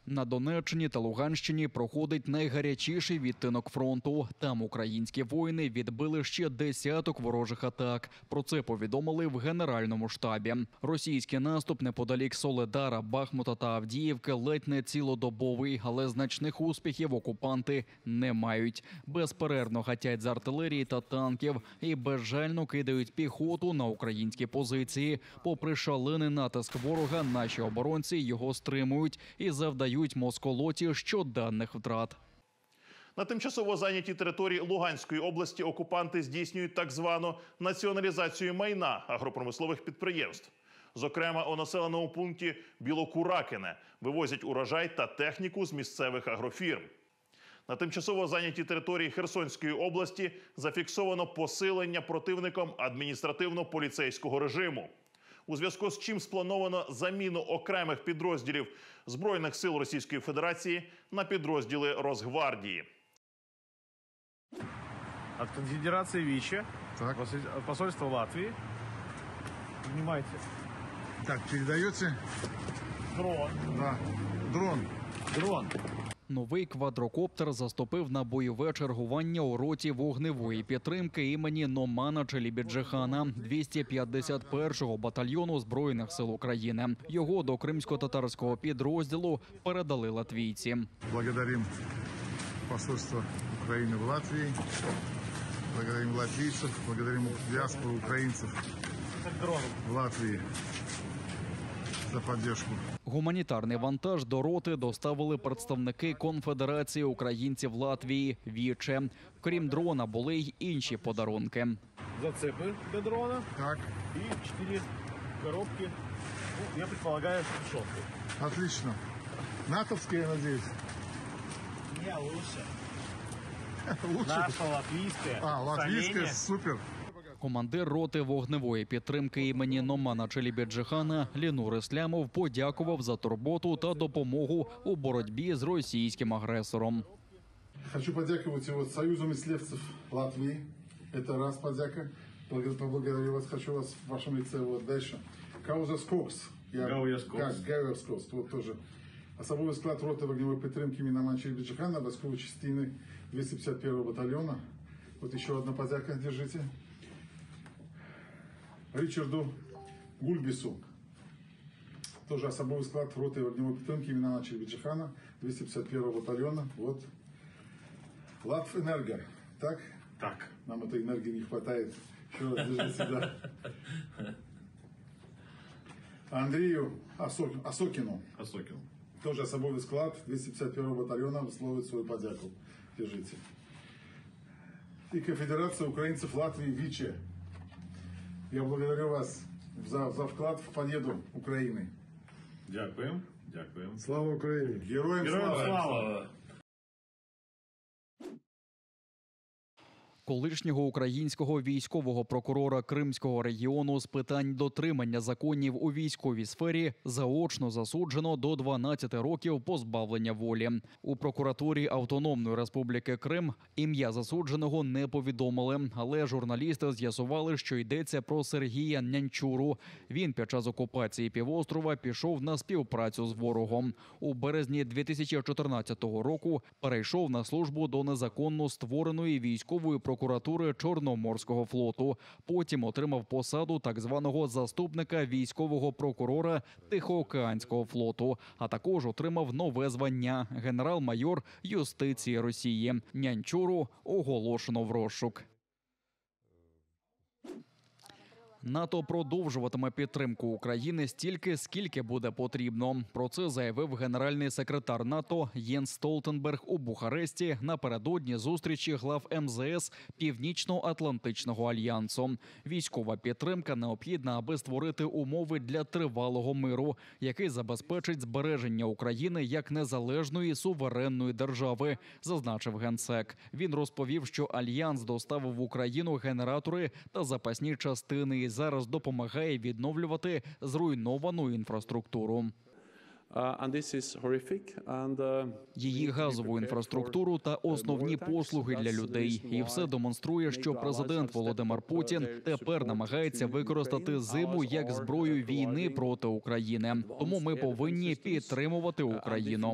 На Донеччині та Луганщині проходить найгарячіший відтинок фронту. Там українські воїни відбили ще десяток ворожих атак. Про це повідомили в Генеральному штабі. Російський наступ неподалік Соледара, Бахмута та Авдіївки ледь не цілодобовий, але значних успіхів окупанти не мають. Безперервно гатять з артилерії та танків і безжально кидають піхоту на українські позиції. Попри шалений натиск ворога, наші оборонці його стримують і завдають москолоті щоденних втрат. На тимчасово зайнятій території Луганської області окупанти здійснюють так звану націоналізацію майна агропромислових підприємств. Зокрема, у населеному пункті Білокуракине вивозять урожай та техніку з місцевих агрофірм. На тимчасово зайнятій території Херсонської області зафіксовано посилення противником адміністративно-поліцейського режиму. У зв'язку з чим сплановано заміну окремих підрозділів Збройних сил Російської Федерації на підрозділи Росгвардії. От Конфедерации ВИЧ, от посольства Латвии. Внимайте. Так, передаете? Дрон. Да. Дрон. Дрон. Новий квадрокоптер заступив на бойове чергування у роті вогневої підтримки імені Номана Челібіджихана 251-го батальйону Збройних сил України. Його до кримсько-татарського підрозділу передали латвійці. Благодарим посольство України в Латвії, благодарим латвійців, благодарим диаспору українців в Латвії за підтримку. Гуманітарний вантаж до роти доставили представники Конфедерації українців Латвії «Віче». Крім дрона, були й інші подарунки. Зацепы для дрона. Так. И 4 коробки. Ну, я предполагаю, шелки. Отлично. Натовские, я надеюсь? Не, лучше. Лучше. Наша латвийская. Латвийская, супер. Командир роти вогневої підтримки імені Номана Челібіджихана Лінур Іслямов подякував за турботу та допомогу у боротьбі з російським агресором. Хочу подякувати Союзу мисливців Латвии. Это раз подяка. Поблагодарю вас. Хочу вас в вашем лице дальше. Каузерскокс. Гауерскокс. Вот тоже. Особовий склад роти вогневої підтримки імені Номана Челібіджихана, військової частини 251-го батальйона. Вот еще одна подяка. Держите. Ричарду Гульбису. Тоже особовый склад роты огневой підтримки имени Челібіджихана, 251-го батальона. Вот. Латвэнерго. Так? Так. Нам этой энергии не хватает. Еще раз держите, да. Андрею Осокину. Тоже особовый склад 251-го батальона висловит свою подяку. Держите. И Конфедерация украинцев Латвии ВИЧЕ. Я благодарю вас за вклад в победу Украины. Дякуємо. Дякуємо. Слава Украине! Героям слава! Колишнього українського військового прокурора Кримського регіону з питань дотримання законів у військовій сфері заочно засуджено до 12 років позбавлення волі. У прокуратурі Автономної Республіки Крим ім'я засудженого не повідомили, але журналісти з'ясували, що йдеться про Сергія Нянчуру. Він під час окупації півострова пішов на співпрацю з ворогом. У березні 2014 року перейшов на службу до незаконно створеної військової прокуратури Чорноморського флоту. Потім отримав посаду так званого заступника військового прокурора Тихоокеанського флоту, а також отримав нове звання – генерал-майор юстиції Росії. Нянчуру оголошено в розшук. НАТО продовжуватиме підтримку України стільки, скільки буде потрібно. Про це заявив генеральний секретар НАТО Єнс Столтенберг у Бухаресті напередодні зустрічі глав МЗС Північно-Атлантичного альянсу. Військова підтримка необхідна, аби створити умови для тривалого миру, який забезпечить збереження України як незалежної суверенної держави, зазначив генсек. Він розповів, що альянс доставив в Україну генератори та запасні частини і зараз допомагає відновлювати зруйновану інфраструктуру. And this is horrific. And, Її газову інфраструктуру та основні послуги для людей. І все демонструє, що президент Володимир Путін тепер намагається використати зиму як зброю війни проти України. Тому ми повинні підтримувати Україну.